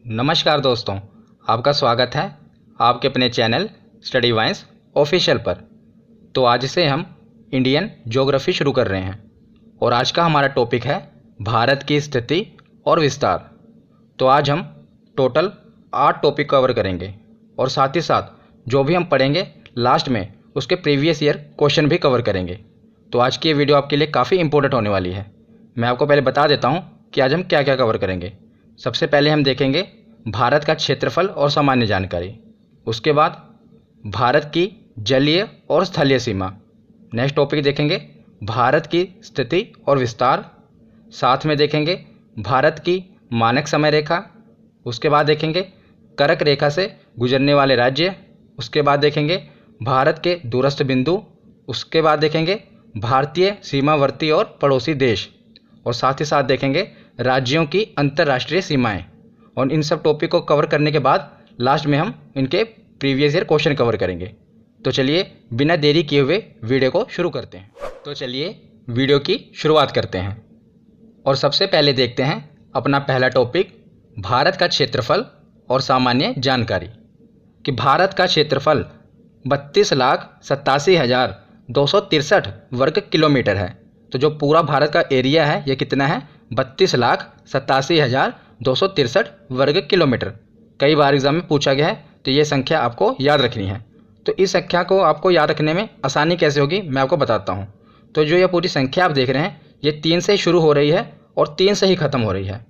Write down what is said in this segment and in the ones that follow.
नमस्कार दोस्तों, आपका स्वागत है आपके अपने चैनल स्टडी वाइंस ऑफिशियल पर। तो आज से हम इंडियन ज्योग्राफी शुरू कर रहे हैं और आज का हमारा टॉपिक है भारत की स्थिति और विस्तार। तो आज हम टोटल 8 टॉपिक कवर करेंगे और साथ ही साथ जो भी हम पढ़ेंगे लास्ट में उसके प्रीवियस ईयर क्वेश्चन भी कवर करेंगे। तो आज की ये वीडियो आपके लिए काफ़ी इंपॉर्टेंट होने वाली है। मैं आपको पहले बता देता हूँ कि आज हम क्या क्या कवर करेंगे। सबसे पहले हम देखेंगे भारत का क्षेत्रफल और सामान्य जानकारी। उसके बाद भारत की जलीय और स्थलीय सीमा। नेक्स्ट टॉपिक देखेंगे भारत की स्थिति और विस्तार। साथ में देखेंगे भारत की मानक समय रेखा। उसके बाद देखेंगे कर्क रेखा से गुजरने वाले राज्य। उसके बाद देखेंगे भारत के दूरस्थ बिंदु। उसके बाद देखेंगे भारतीय सीमावर्ती और पड़ोसी देश। और साथ ही साथ देखेंगे राज्यों की अंतर्राष्ट्रीय सीमाएं। और इन सब टॉपिक को कवर करने के बाद लास्ट में हम इनके प्रीवियस ईयर क्वेश्चन कवर करेंगे। तो चलिए बिना देरी किए हुए वीडियो को शुरू करते हैं। तो चलिए वीडियो की शुरुआत करते हैं और सबसे पहले देखते हैं अपना पहला टॉपिक भारत का क्षेत्रफल और सामान्य जानकारी। कि भारत का क्षेत्रफल 32,87,263 वर्ग किलोमीटर है। तो जो पूरा भारत का एरिया है ये कितना है? 32,87,263 वर्ग किलोमीटर। कई बार एग्जाम में पूछा गया है, तो ये संख्या आपको याद रखनी है। तो इस संख्या को आपको याद रखने में आसानी कैसे होगी मैं आपको बताता हूँ। तो जो ये पूरी संख्या आप देख रहे हैं ये 3 से शुरू हो रही है और 3 से ही ख़त्म हो रही है।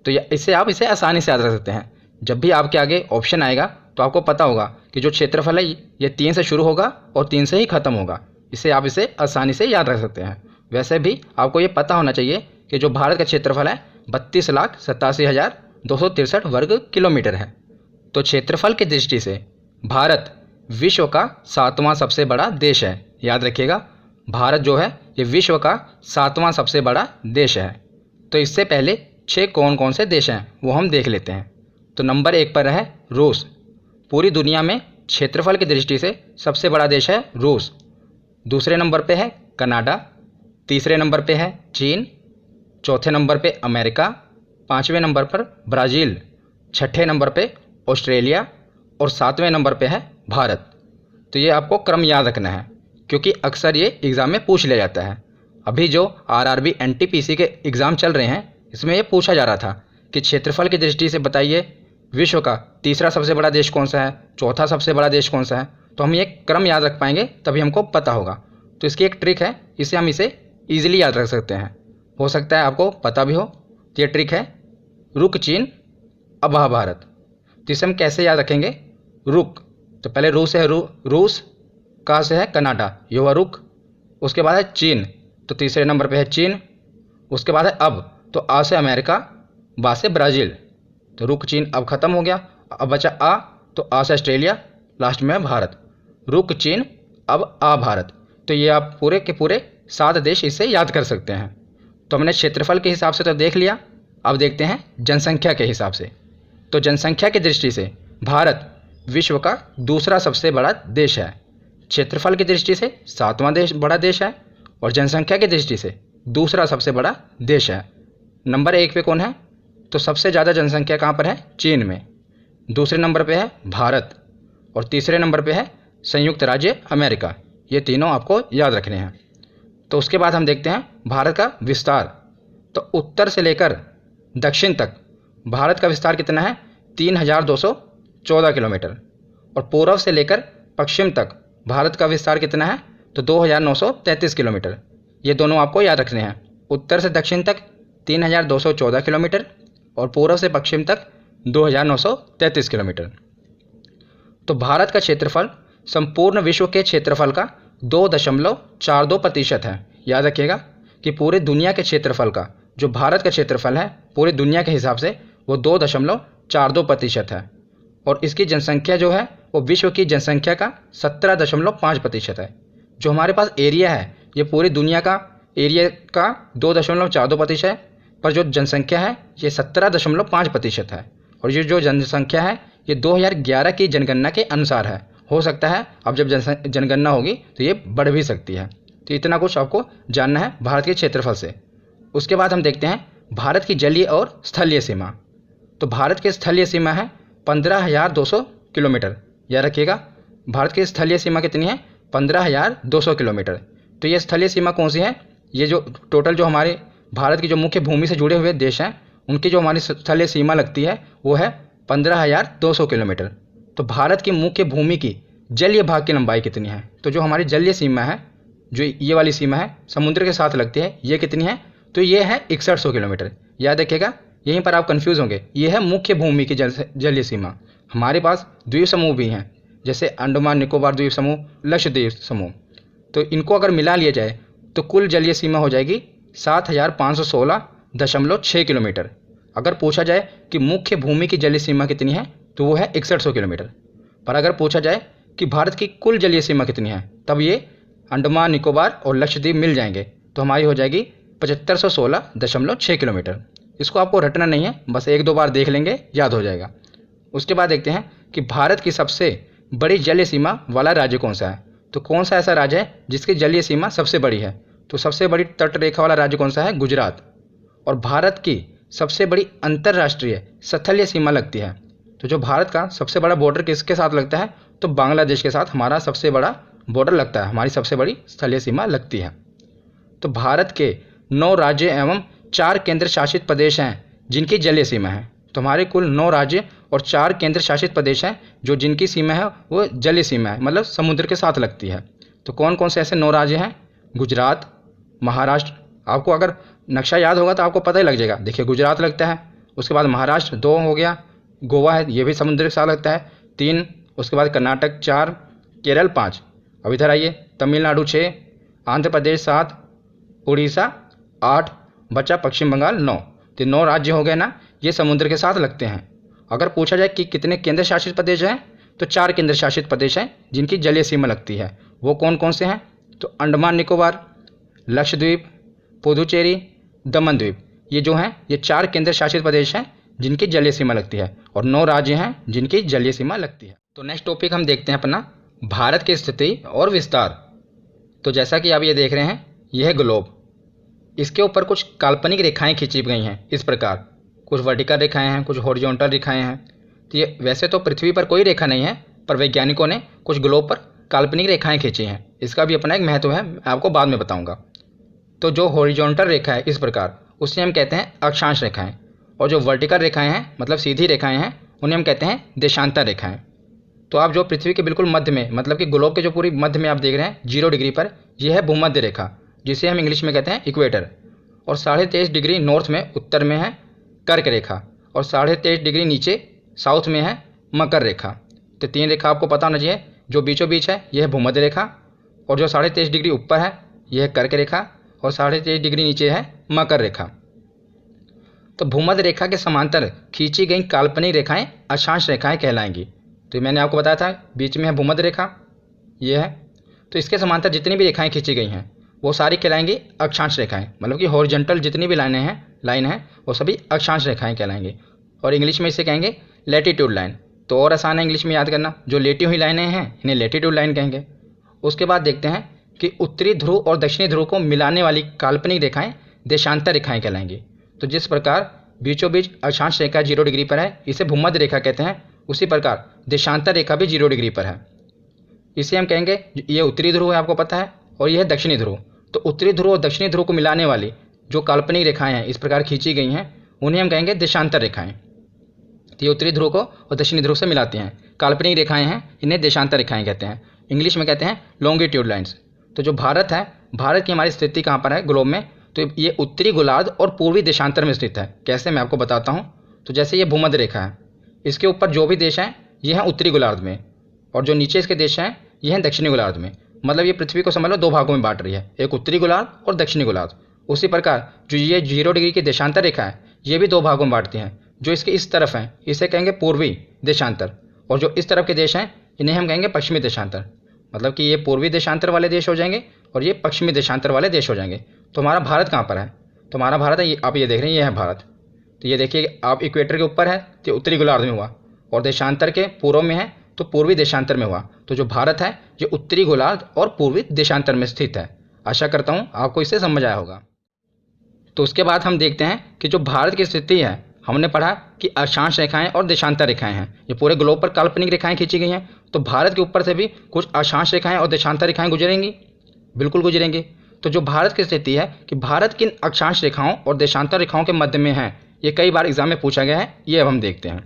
तो इसे आप आसानी से याद रख सकते हैं। जब भी आपके आगे ऑप्शन आएगा तो आपको पता होगा कि जो क्षेत्रफल है ये 3 से शुरू होगा और 3 से ही ख़त्म होगा। आप इसे आसानी से याद रख सकते हैं। वैसे भी आपको ये पता होना चाहिए कि जो भारत का क्षेत्रफल है 32,87,263 वर्ग किलोमीटर है। तो क्षेत्रफल की दृष्टि से भारत विश्व का 7वां सबसे बड़ा देश है। याद रखिएगा, भारत जो है ये विश्व का 7वां सबसे बड़ा देश है। तो इससे पहले 6 कौन कौन से देश हैं वो हम देख लेते हैं। तो नंबर 1 पर है रूस। पूरी दुनिया में क्षेत्रफल की दृष्टि से सबसे बड़ा देश है रूस। दूसरे नंबर पे है कनाडा। तीसरे नंबर पे है चीन। चौथे नंबर पे अमेरिका। 5वें नंबर पर ब्राज़ील। 6ठे नंबर पे ऑस्ट्रेलिया और 7वें नंबर पे है भारत। तो ये आपको क्रम याद रखना है क्योंकि अक्सर ये एग्ज़ाम में पूछ लिया जाता है। अभी जो आरआरबी एनटीपीसी के एग्ज़ाम चल रहे हैं इसमें ये पूछा जा रहा था कि क्षेत्रफल की दृष्टि से बताइए विश्व का तीसरा सबसे बड़ा देश कौन सा है, चौथा सबसे बड़ा देश कौन सा है। तो हम ये क्रम याद रख पाएंगे तभी हमको पता होगा। तो इसकी एक ट्रिक है, हम इसे ईजिली याद रख सकते हैं। हो सकता है आपको पता भी हो। तो ये ट्रिक है रुक चीन अब भारत। तो इसे हम कैसे याद रखेंगे? रुक, तो पहले रूस है रूस, कहाँ से है? कनाडा, ये हुआ रुक। उसके बाद है चीन, तो तीसरे नंबर पे है चीन। उसके बाद है अब, तो आ से अमेरिका, बा से ब्राज़ील। तो रुक चीन अब ख़त्म हो गया। अब बचा आ, तो आ से ऑस्ट्रेलिया, लास्ट में है भारत। रुक चीन अब आ भारत। तो ये आप पूरे के पूरे 7 देश इससे याद कर सकते हैं। तो हमने क्षेत्रफल के हिसाब से तो देख लिया। अब देखते हैं जनसंख्या के हिसाब से। तो जनसंख्या की दृष्टि से भारत विश्व का दूसरा सबसे बड़ा देश है। क्षेत्रफल की दृष्टि से 7वां बड़ा देश है और जनसंख्या की दृष्टि से दूसरा सबसे बड़ा देश है। नंबर 1 पे कौन है? तो सबसे ज़्यादा जनसंख्या कहाँ पर है? चीन में। दूसरे नंबर पे है भारत और तीसरे नंबर पे है संयुक्त राज्य अमेरिका। ये तीनों आपको याद रखने हैं। तो उसके बाद हम देखते हैं भारत का विस्तार। तो उत्तर से लेकर दक्षिण तक भारत का विस्तार कितना है? 3,214 किलोमीटर। और पूर्व से लेकर पश्चिम तक भारत का विस्तार कितना है? तो 2,933 किलोमीटर। ये दोनों आपको याद रखने हैं। उत्तर से दक्षिण तक 3,214 किलोमीटर और पूर्व से पश्चिम तक 2,933 किलोमीटर। तो भारत का क्षेत्रफल संपूर्ण विश्व के क्षेत्रफल का 2.42% है। याद रखिएगा कि पूरे दुनिया के क्षेत्रफल का जो भारत का क्षेत्रफल है पूरी दुनिया के हिसाब से वो 2.42% है। और इसकी जनसंख्या जो है वो विश्व की जनसंख्या का 17.5% है। जो हमारे पास एरिया है ये पूरी दुनिया का एरिया का 2.42% है, पर जो जनसंख्या है ये 17.5% है। और ये जो जनसंख्या है ये 2011 की जनगणना के अनुसार है। हो सकता है अब जब जनगणना होगी तो ये बढ़ भी सकती है। तो इतना कुछ आपको जानना है भारत के क्षेत्रफल से। उसके बाद हम देखते हैं भारत की जलीय और स्थलीय सीमा। तो भारत की स्थलीय सीमा है 15,200 किलोमीटर। याद रखिएगा, भारत की स्थलीय सीमा कितनी है? 15,200 किलोमीटर। तो ये स्थलीय सीमा कौन सी है? ये जो टोटल जो हमारे भारत की जो मुख्य भूमि से जुड़े हुए देश हैं उनकी जो हमारी स्थलीय सीमा लगती है वो है 15,200 किलोमीटर। तो भारत की मुख्य भूमि की जलीय भाग की लंबाई कितनी है? तो जो हमारी जलीय सीमा है, जो ये वाली सीमा है समुद्र के साथ लगती है, ये कितनी है? तो ये है 6100 किलोमीटर। याद रखिएगा, यहीं पर आप कंफ्यूज होंगे। ये है मुख्य भूमि की जलीय सीमा। हमारे पास द्वीप समूह भी हैं, जैसे अंडमान निकोबार द्वीप समूह, लक्षद्वीप समूह। तो इनको अगर मिला लिया जाए तो कुल जलीय सीमा हो जाएगी 7,516.6 किलोमीटर। अगर पूछा जाए कि मुख्य भूमि की जलीय सीमा कितनी है तो वो है 6100 किलोमीटर। पर अगर पूछा जाए कि भारत की कुल जलीय सीमा कितनी है, तब ये अंडमान निकोबार और लक्षद्वीप मिल जाएंगे, तो हमारी हो जाएगी 7516.6 किलोमीटर। इसको आपको रटना नहीं है, बस एक दो बार देख लेंगे, याद हो जाएगा। उसके बाद देखते हैं कि भारत की सबसे बड़ी जलीय सीमा वाला राज्य कौन सा है। तो कौन सा ऐसा राज्य है जिसकी जलीय सीमा सबसे बड़ी है? तो सबसे बड़ी तट रेखा वाला राज्य कौन सा है? गुजरात। और भारत की सबसे बड़ी अंतर्राष्ट्रीय स्थलीय सीमा लगती है। तो जो भारत का सबसे बड़ा बॉर्डर किसके साथ लगता है? तो बांग्लादेश के साथ हमारा सबसे बड़ा बॉर्डर लगता है, हमारी सबसे बड़ी स्थलीय सीमा लगती है। तो भारत के 9 राज्य एवं 4 केंद्र शासित प्रदेश हैं जिनकी जलीय सीमा है। तो हमारे कुल 9 राज्य और 4 केंद्र शासित प्रदेश हैं जो जिनकी सीमा है वो जलीय सीमा है, मतलब समुद्र के साथ लगती है। तो कौन कौन से ऐसे 9 राज्य हैं? गुजरात, महाराष्ट्र। आपको अगर नक्शा याद होगा तो आपको पता ही लग जाएगा। देखिए, गुजरात लगता है, उसके बाद महाराष्ट्र 2 हो गया, गोवा है, ये भी समुद्र के साथ लगता है 3, उसके बाद कर्नाटक 4, केरल 5। अब इधर आइए, तमिलनाडु 6, आंध्र प्रदेश 7, उड़ीसा 8, बचा पश्चिम बंगाल 9। तो 9 राज्य हो गए ना, ये समुद्र के साथ लगते हैं। अगर पूछा जाए कि कितने केंद्र शासित प्रदेश हैं, तो 4 केंद्र शासित प्रदेश हैं जिनकी जलीय सीमा लगती है। वो कौन कौन से हैं? तो अंडमान निकोबार, लक्षद्वीप, पुदुचेरी, दमन द्वीप। ये जो हैं ये 4 केंद्र शासित प्रदेश हैं जिनकी जलीय सीमा लगती है, और 9 राज्य हैं जिनकी जलीय सीमा लगती है। तो नेक्स्ट टॉपिक हम देखते हैं अपना भारत की स्थिति और विस्तार। तो जैसा कि आप ये देख रहे हैं, यह है ग्लोब। इसके ऊपर कुछ काल्पनिक रेखाएं खींची गई हैं इस प्रकार, कुछ वर्टिकल रेखाएं हैं, कुछ हॉरिजॉन्टल रेखाएं हैं। तो ये वैसे तो पृथ्वी पर कोई रेखा नहीं है, पर वैज्ञानिकों ने कुछ ग्लोब पर काल्पनिक रेखाएं खींची हैं। इसका भी अपना एक महत्व है, मैं आपको बाद में बताऊंगा। तो जो हॉरिजॉन्टल रेखा है इस प्रकार, उसे हम कहते हैं अक्षांश रेखाएं, और जो वर्टिकल रेखाएं हैं मतलब सीधी रेखाएं हैं, उन्हें हम कहते हैं देशांतर रेखाएं। तो आप जो पृथ्वी के बिल्कुल मध्य में, मतलब कि ग्लोब के जो पूरी मध्य में आप देख रहे हैं 0 डिग्री पर, यह है भूमध्य रेखा, जिसे हम इंग्लिश में कहते हैं इक्वेटर। और 23.5 डिग्री नॉर्थ में उत्तर में है कर्क रेखा, और 23.5 डिग्री नीचे साउथ में है मकर रेखा। तो 3 रेखा आपको पता होना चाहिए। जो बीचों बीच है यह है भूमध्य रेखा, और जो 23.5 डिग्री ऊपर है यह है कर्क रेखा, और 23.5 डिग्री नीचे है मकर रेखा। तो भूमध्य रेखा के समांतर खींची गई काल्पनिक रेखाएं अक्षांश रेखाएं कहलाएंगी। तो मैंने आपको बताया था बीच में है भूमध्य रेखा, ये है। तो इसके समांतर जितनी भी रेखाएं खींची गई हैं वो सारी कहलाएंगी अक्षांश रेखाएं, मतलब कि हॉरिजॉन्टल जितनी भी लाइन है वो सभी अक्षांश रेखाएं कहलाएंगी। और इंग्लिश में इसे कहेंगे लैटिट्यूड लाइन। तो और आसान है इंग्लिश में याद करना, जो लेटी हुई लाइनें हैं इन्हें लैटिट्यूड लाइन कहेंगे। उसके बाद देखते हैं कि उत्तरी ध्रुव और दक्षिणी ध्रुव को मिलाने वाली काल्पनिक रेखाएं देशांतर रेखाएं कहलाएंगी। तो जिस प्रकार बीचों बीच अक्षांश रेखा 0 डिग्री पर है, इसे भूमध्य रेखा कहते हैं, उसी प्रकार देशांतर रेखा भी 0 डिग्री पर है। इसे हम कहेंगे, ये उत्तरी ध्रुव है आपको पता है, और यह है दक्षिणी ध्रुव। तो उत्तरी ध्रुव और दक्षिणी ध्रुव को मिलाने वाली जो काल्पनिक रेखाएं हैं इस प्रकार खींची गई हैं, उन्हें हम कहेंगे देशांतर रेखाएं। तो ये उत्तरी ध्रुव को और दक्षिणी ध्रुव से मिलाती हैं, काल्पनिक रेखाएं हैं, इन्हें देशांतर रेखाएं कहते हैं। इंग्लिश में कहते हैं लॉन्गिट्यूड लाइन्स। तो जो भारत है, भारत की हमारी स्थिति कहाँ पर है ग्लोब में, तो ये उत्तरी गोलार्ध और पूर्वी देशांतर में स्थित है। कैसे, मैं आपको बताता हूँ। तो जैसे ये भूमध्य रेखा है, इसके ऊपर जो भी देश हैं ये हैं उत्तरी गोलार्ध में, और जो नीचे इसके देश हैं ये हैं दक्षिणी गोलार्ध में। मतलब ये पृथ्वी को समझ लो 2 भागों में बांट रही है, एक उत्तरी गोलार्ध और दक्षिणी गोलार्ध। उसी प्रकार जो ये 0 डिग्री की देशांतर रेखा है ये भी 2 भागों में बांटती हैं। जो इसके इस तरफ हैं इसे कहेंगे पूर्वी देशांतर, और जो इस तरफ के देश हैं इन्हें हम कहेंगे पश्चिमी देशांतर। मतलब कि ये पूर्वी देशांतर वाले देश हो जाएंगे और ये पश्चिमी देशांतर वाले देश हो जाएंगे। तो हमारा भारत कहाँ पर है? तो हमारा भारत है, ये आप ये देख रहे हैं, ये है भारत। तो ये देखिए, आप इक्वेटर के ऊपर है तो उत्तरी गोलार्ध में हुआ, और देशांतर के पूर्व में है तो पूर्वी देशांतर में हुआ। तो जो भारत है ये उत्तरी गोलार्ध और पूर्वी देशांतर में स्थित है। आशा करता हूँ आपको इससे समझ आया होगा। तो उसके बाद हम देखते हैं कि जो भारत की स्थिति है हमने पढ़ा कि अक्षांश रेखाएं और देशांतर रेखाएं हैं, ये पूरे ग्लोब पर काल्पनिक रेखाएं खींची गई हैं। तो भारत के ऊपर से भी कुछ अक्षांश रेखाएं और देशांतर रेखाएं गुजरेंगी, बिल्कुल गुजरेंगी। तो जो भारत की स्थिति है कि भारत किन अक्षांश रेखाओं और देशांतर रेखाओं के मध्य में है, ये कई बार एग्जाम में पूछा गया है, ये अब हम देखते हैं।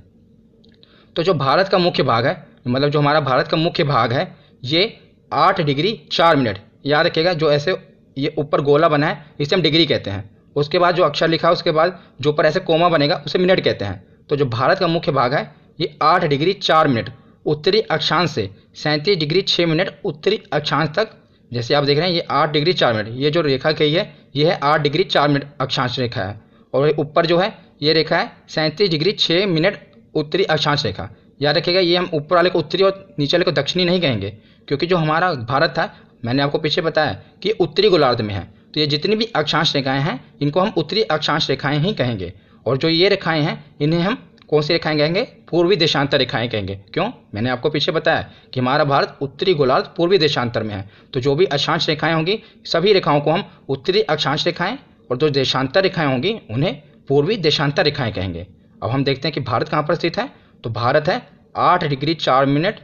तो जो भारत का मुख्य भाग है, मतलब जो हमारा भारत का मुख्य भाग है, ये 8 डिग्री 4 मिनट, याद रखिएगा, जो ऐसे ये ऊपर गोला बना है इसे हम डिग्री कहते हैं। उसके बाद जो अक्षर लिखा है उसके बाद जो ऊपर ऐसे कोमा बनेगा उसे मिनट कहते हैं। तो जो भारत का मुख्य भाग है ये 8 डिग्री 4 मिनट उत्तरी अक्षांश से 37 डिग्री 6 मिनट उत्तरी अक्षांश तक, जैसे आप देख रहे हैं ये 8 डिग्री 4 मिनट, ये जो रेखा कही है ये है 8 डिग्री 4 मिनट अक्षांश रेखा है। और ऊपर जो है ये रेखा है 37 डिग्री 6 मिनट उत्तरी अक्षांश रेखा। याद रखिएगा, ये हम ऊपर वाले को उत्तरी और नीचे वाले को दक्षिणी नहीं कहेंगे, क्योंकि जो हमारा भारत था, मैंने आपको पीछे बताया कि ये उत्तरी गोलार्ध में है। तो ये जितनी भी अक्षांश रेखाएं हैं इनको हम उत्तरी अक्षांश रेखाएं ही कहेंगे। और जो ये रेखाएं हैं इन्हें हम कौन सी रेखाएं कहेंगे? पूर्वी देशांतर रेखाएं कहेंगे। क्यों? मैंने आपको पीछे बताया कि हमारा भारत उत्तरी गोलार्ध पूर्वी देशांतर में है। तो जो भी अक्षांश रेखाएं होंगी सभी रेखाओं को हम उत्तरी अक्षांश रेखाएं, और जो देशांतर रेखाएं होंगी उन्हें पूर्वी देशांतर रेखाएं कहेंगे। अब हम देखते हैं कि भारत कहाँ पर स्थित है। तो भारत है 8 डिग्री 4 मिनट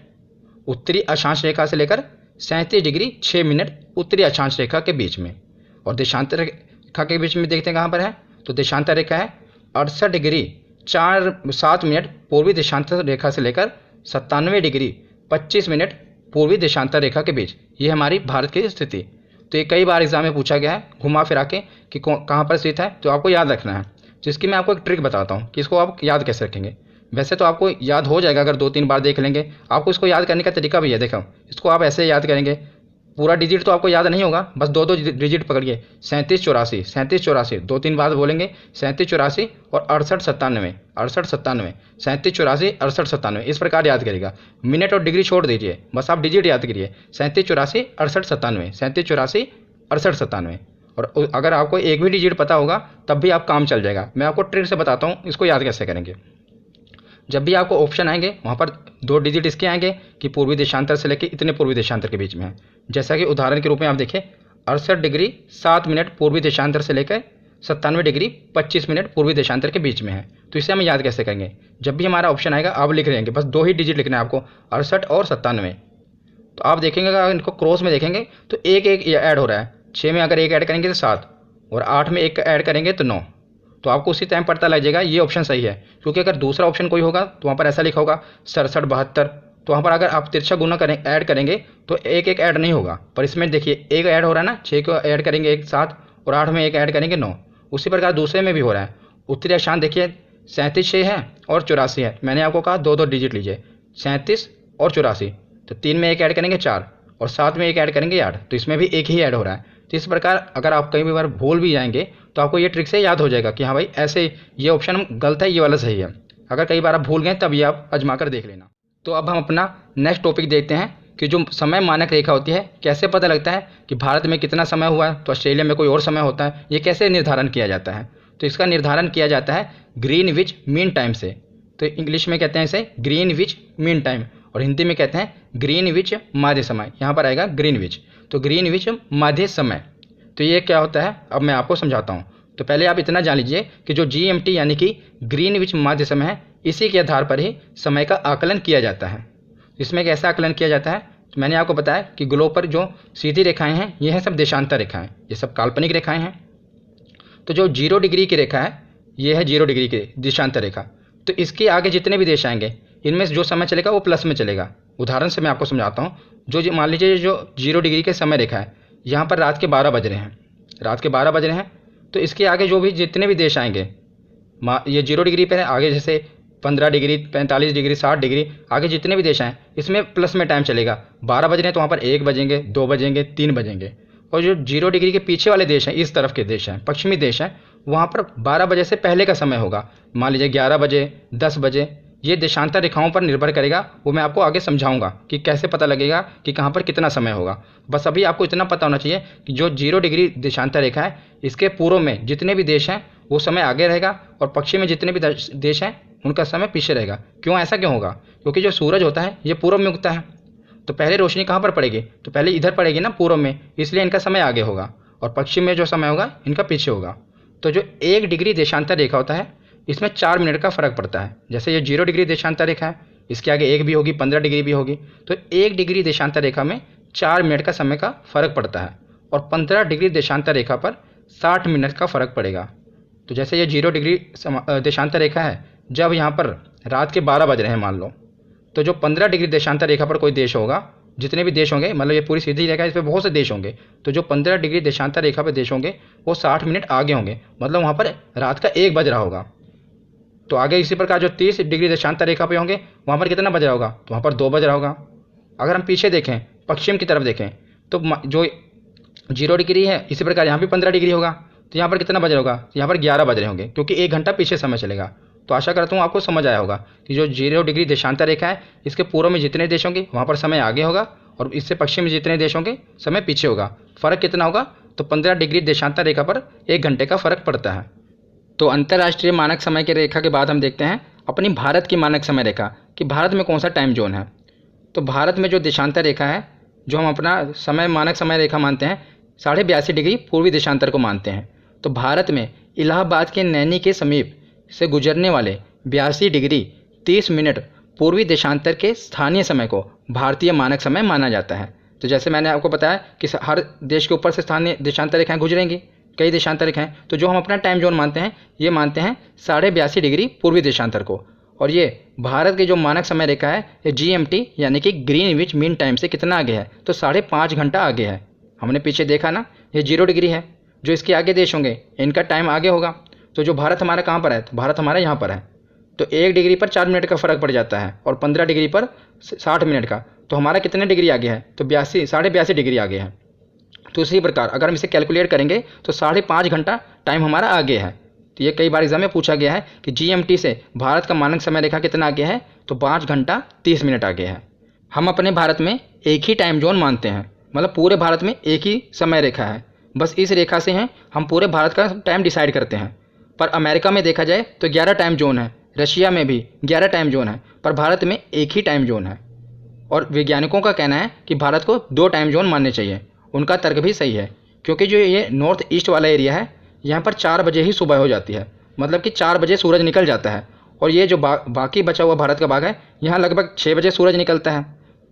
उत्तरी अक्षांश रेखा से लेकर 37 डिग्री 6 मिनट उत्तरी अक्षांश रेखा के बीच में। और देशांतर रेखा के बीच में देखते हैं कहाँ पर है। तो देशांतर रेखा है 68 डिग्री 7 मिनट पूर्वी देशांतर रेखा से लेकर 97 डिग्री 25 मिनट पूर्वी देशांतर रेखा के बीच। ये हमारी भारत की स्थिति। तो ये कई बार एग्जाम में पूछा गया है घुमा फिरा के कि कहाँ पर स्थित है, तो आपको याद रखना है। जिसकी मैं आपको एक ट्रिक बताता हूँ कि इसको आप याद कैसे रखेंगे। वैसे तो आपको याद हो जाएगा अगर 2-3 बार देख लेंगे। आपको इसको याद करने का तरीका भी है, देखो इसको आप ऐसे याद करेंगे। पूरा डिजिट तो आपको याद नहीं होगा, बस 2-2 डिजिट पकड़िए। 37 84 37 84 2-3 बार बोलेंगे। 37 84 और 68 97 68 97 37 84 68 97, इस प्रकार याद करेगा। मिनट और डिग्री छोड़ दीजिए, बस आप डिजिट याद करिए। 37 84 68 97 37 84 68 97। और अगर आपको एक भी डिजिट पता होगा तब भी आप काम चल जाएगा। मैं आपको ट्रिक से बताता हूँ इसको याद कैसे करेंगे। जब भी आपको ऑप्शन आएंगे वहाँ पर 2 डिजिट इसके आएंगे कि पूर्वी देशांतर से लेकर इतने पूर्वी देशांतर के बीच में है। जैसा कि उदाहरण के रूप में आप देखिए 68 डिग्री 7 मिनट पूर्वी देशांतर से लेकर 97 डिग्री 25 मिनट पूर्वी देशांतर के बीच में है। तो इसे हम याद कैसे करेंगे? जब भी हमारा ऑप्शन आएगा आप लिख रहेंगे, बस 2 ही डिजिट लिखना है आपको, 68 और 97। तो आप देखेंगे अगर इनको क्रॉस में देखेंगे तो एक ऐड हो रहा है। 6 में अगर एक ऐड करेंगे तो 7, और 8 में एक ऐड करेंगे तो 9। तो आपको उसी टाइम पता लग जाएगा ये ऑप्शन सही है। क्योंकि अगर दूसरा ऑप्शन कोई होगा तो वहाँ पर ऐसा लिखा होगा 67 72, तो वहाँ पर अगर आप तिरछा गुना करें ऐड करेंगे तो एक ऐड नहीं होगा। पर इसमें देखिए एक ऐड हो रहा है ना, 6 को ऐड करेंगे एक 7, और 8 में एक ऐड करेंगे 9। उसी प्रकार दूसरे में भी हो रहा है। उत्तरी अक्षांश देखिए 37 6 है और 84 है। मैंने आपको कहा 2-2 डिजिट लीजिए, 37 और 84। तो 3 में एक ऐड करेंगे 4, और 7 में एक ऐड करेंगे 8। तो इसमें भी एक ही ऐड हो रहा है। तो इस प्रकार अगर आप कई बार भूल भी जाएंगे तो आपको ये ट्रिक से याद हो जाएगा कि हाँ भाई ऐसे ये ऑप्शन गलत है, ये वाला सही है। अगर कई बार आप भूल गए तब ये आप आजमा कर देख लेना। तो अब हम अपना नेक्स्ट टॉपिक देखते हैं कि जो समय मानक रेखा होती है कैसे पता लगता है कि भारत में कितना समय हुआ है, तो ऑस्ट्रेलिया में कोई और समय होता है, ये कैसे निर्धारण किया जाता है? तो इसका निर्धारण किया जाता है ग्रीनविच मीन टाइम से। तो इंग्लिश में कहते हैं इसे ग्रीनविच मीन टाइम, और हिंदी में कहते हैं ग्रीनविच माध्य समय। यहाँ पर आएगा ग्रीनविच, तो ग्रीनविच माध्य समय। तो ये क्या होता है अब मैं आपको समझाता हूँ। तो पहले आप इतना जान लीजिए कि जो GMT यानी कि ग्रीनविच माध्य समय है, इसी के आधार पर ही समय का आकलन किया जाता है। इसमें कैसा आकलन किया जाता है? तो मैंने आपको बताया कि ग्लोब पर जो सीधी रेखाएं हैं ये हैं सब देशांतर रेखाएं, ये सब काल्पनिक रेखाएं हैं। तो जो 0 डिग्री की रेखा है ये है 0 डिग्री की देशांतर रेखा। तो इसके आगे जितने भी देश आएंगे इनमें जो समय चलेगा वो प्लस में चलेगा। उदाहरण से मैं आपको समझाता हूँ। जो मान लीजिए जो 0 डिग्री के समय रेखा है, यहाँ पर रात के 12 बज रहे हैं, रात के 12 बज रहे हैं। तो इसके आगे जो भी जितने भी देश आएंगे, ये 0 डिग्री पे है, आगे जैसे 15 डिग्री 45 डिग्री 60 डिग्री, आगे जितने भी देश आए इसमें प्लस में टाइम चलेगा। 12 बज रहे हैं तो वहाँ पर 1 बजेंगे 2 बजेंगे 3 बजेंगे। और जो 0 डिग्री के पीछे वाले देश हैं, इस तरफ के देश हैं, पश्चिमी देश हैं, वहाँ पर 12 बजे से पहले का समय होगा। मान लीजिए 11 बजे 10 बजे। ये देशांतर रेखाओं पर निर्भर करेगा, वो मैं आपको आगे समझाऊंगा कि कैसे पता लगेगा कि कहाँ पर कितना समय होगा। बस अभी आपको इतना पता होना चाहिए कि जो 0 डिग्री देशांतर रेखा है इसके पूर्व में जितने भी देश हैं वो समय आगे रहेगा, और पश्चिम में जितने भी देश हैं उनका समय पीछे रहेगा। क्यों? ऐसा क्यों होगा? क्योंकि जो सूरज होता है ये पूर्व में उगता है, तो पहले रोशनी कहाँ पर पड़ेगी? तो पहले इधर पड़ेगी ना, पूर्व में, इसलिए इनका समय आगे होगा, और पश्चिम में जो समय होगा इनका पीछे होगा। तो जो 1 डिग्री देशांतर रेखा होता है इसमें 4 मिनट का फ़र्क पड़ता है। जैसे ये 0 डिग्री देशांतर रेखा है, इसके आगे 1 भी होगी, 15 डिग्री भी होगी, तो 1 डिग्री देशांतर रेखा में 4 मिनट का समय का फ़र्क पड़ता है और 15 डिग्री देशांतर रेखा पर 60 मिनट का फ़र्क पड़ेगा। तो जैसे ये 0 डिग्री देशांतर रेखा है, जब यहाँ पर रात के 12 बज रहे हैं मान लो, तो जो 15 डिग्री देशांतर रेखा पर कोई देश होगा, जितने भी देश होंगे, मतलब ये पूरी सीधी रेखा है, इस पर बहुत से देश होंगे, तो जो 15 डिग्री देशांतर रेखा पर देश होंगे वो 60 मिनट आगे होंगे, मतलब वहाँ पर रात का 1 बज रहा होगा। तो आगे इसी प्रकार जो 30 डिग्री देशांतर रेखा पे होंगे वहाँ पर कितना बज रहा होगा, तो वहाँ पर 2 बज रहा होगा। अगर हम पीछे देखें, पश्चिम की तरफ देखें, तो जो 0 डिग्री है, इसी प्रकार यहाँ भी 15 डिग्री होगा, तो यहाँ पर कितना बज रहा होगा, यहाँ पर 11 बज रहे होंगे, क्योंकि 1 घंटा पीछे समय चलेगा। तो आशा करता हूँ आपको समझ आया होगा कि जो 0 डिग्री देशांतर रेखा है, इसके पूर्व में जितने देश होंगे वहाँ पर समय आगे होगा और इससे पश्चिम में जितने देश होंगे समय पीछे होगा। फ़र्क कितना होगा, तो 15 डिग्री देशांतर रेखा पर 1 घंटे का फ़र्क पड़ता है। तो अंतर्राष्ट्रीय मानक समय की रेखा के बाद हम देखते हैं अपनी भारत की मानक समय रेखा कि भारत में कौन सा टाइम जोन है। तो भारत में जो देशांतर रेखा है, जो हम अपना समय मानक समय रेखा मानते हैं, 82.5 डिग्री पूर्वी देशांतर को मानते हैं। तो भारत में इलाहाबाद के नैनी के समीप से गुजरने वाले 82 डिग्री 30 मिनट पूर्वी देशांतर के स्थानीय समय को भारतीय मानक समय माना जाता है। तो जैसे मैंने आपको बताया कि हर देश के ऊपर से स्थानीय देशांतर रेखाएं गुजरेंगी, कई देशांतर रेखाएं, तो जो हम अपना टाइम जोन मानते हैं, ये मानते हैं 82.5 डिग्री पूर्वी देशांतर को। और ये भारत की जो मानक समय रेखा है, ये GMT यानी कि ग्रीनविच मीन टाइम से कितना आगे है, तो 5.5 घंटा आगे है। हमने पीछे देखा ना, ये 0 डिग्री है, जो इसके आगे देश होंगे इनका टाइम आगे होगा। तो जो भारत हमारा कहाँ पर है, तो भारत हमारा यहाँ पर है, तो 1 डिग्री पर 4 मिनट का फ़र्क पड़ जाता है और 15 डिग्री पर 60 मिनट का, तो हमारा कितने डिग्री आगे है, तो 82 डिग्री आगे है। तो इसी प्रकार अगर हम इसे कैलकुलेट करेंगे तो 5.5 घंटा टाइम हमारा आगे है। तो ये कई बार एग्जाम में पूछा गया है कि GMT से भारत का मानक समय रेखा कितना आगे है, तो 5 घंटा 30 मिनट आगे है। हम अपने भारत में एक ही टाइम जोन मानते हैं, मतलब पूरे भारत में एक ही समय रेखा है, बस इस रेखा से हैं हम पूरे भारत का टाइम डिसाइड करते हैं। पर अमेरिका में देखा जाए तो 11 टाइम जोन है, रशिया में भी 11 टाइम जोन है, पर भारत में एक ही टाइम जोन है। और वैज्ञानिकों का कहना है कि भारत को 2 टाइम जोन मानने चाहिए। उनका तर्क भी सही है, क्योंकि जो ये नॉर्थ ईस्ट वाला एरिया है, यहाँ पर 4 बजे ही सुबह हो जाती है, मतलब कि 4 बजे सूरज निकल जाता है। और ये जो बाकी बचा हुआ भारत का भाग है, यहाँ लगभग 6 बजे सूरज निकलता है।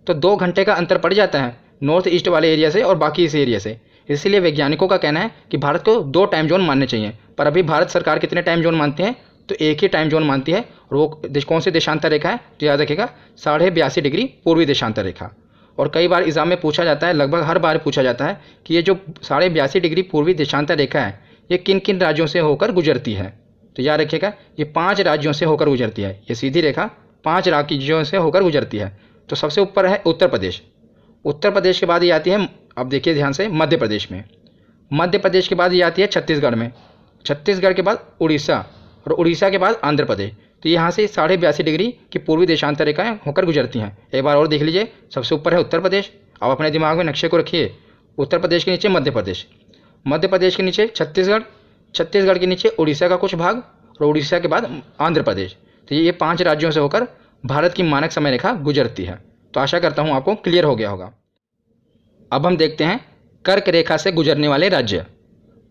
तो 2 घंटे का अंतर पड़ जाता है नॉर्थ ईस्ट वाले एरिया से और बाकी इस एरिया से। इसलिए वैज्ञानिकों का कहना है कि भारत को 2 टाइम जोन मानने चाहिए। पर अभी भारत सरकार कितने टाइम जोन मानती है, तो एक ही टाइम जोन मानती है। और वो कौन सी देशांतर रेखा है, तो याद रखिएगा 82.5 डिग्री पूर्वी देशांतर रेखा। और कई बार एग्जाम में पूछा जाता है, लगभग हर बार पूछा जाता है कि ये जो 82.5 डिग्री पूर्वी देशांतर रेखा है, ये किन किन राज्यों से होकर गुजरती है। तो याद रखिएगा ये 5 राज्यों से होकर गुजरती है। ये सीधी रेखा 5 राज्यों से होकर गुजरती है। तो सबसे ऊपर है उत्तर प्रदेश। उत्तर प्रदेश के बाद ये आती है, अब देखिए ध्यान से, मध्य प्रदेश में। मध्य प्रदेश के बाद ये आती है छत्तीसगढ़ में। छत्तीसगढ़ के बाद उड़ीसा, और उड़ीसा के बाद आंध्र प्रदेश। तो यहाँ से 82.5 डिग्री की पूर्वी देशांतर रेखाएं होकर गुजरती हैं। एक बार और देख लीजिए, सबसे ऊपर है उत्तर प्रदेश। अब अपने दिमाग में नक्शे को रखिए, उत्तर प्रदेश के नीचे मध्य प्रदेश, मध्य प्रदेश के नीचे छत्तीसगढ़, छत्तीसगढ़ के नीचे उड़ीसा का कुछ भाग, और उड़ीसा के बाद आंध्र प्रदेश। तो ये 5 राज्यों से होकर भारत की मानक समय रेखा गुजरती है। तो आशा करता हूँ आपको क्लियर हो गया होगा। अब हम देखते हैं कर्क रेखा से गुजरने वाले राज्य।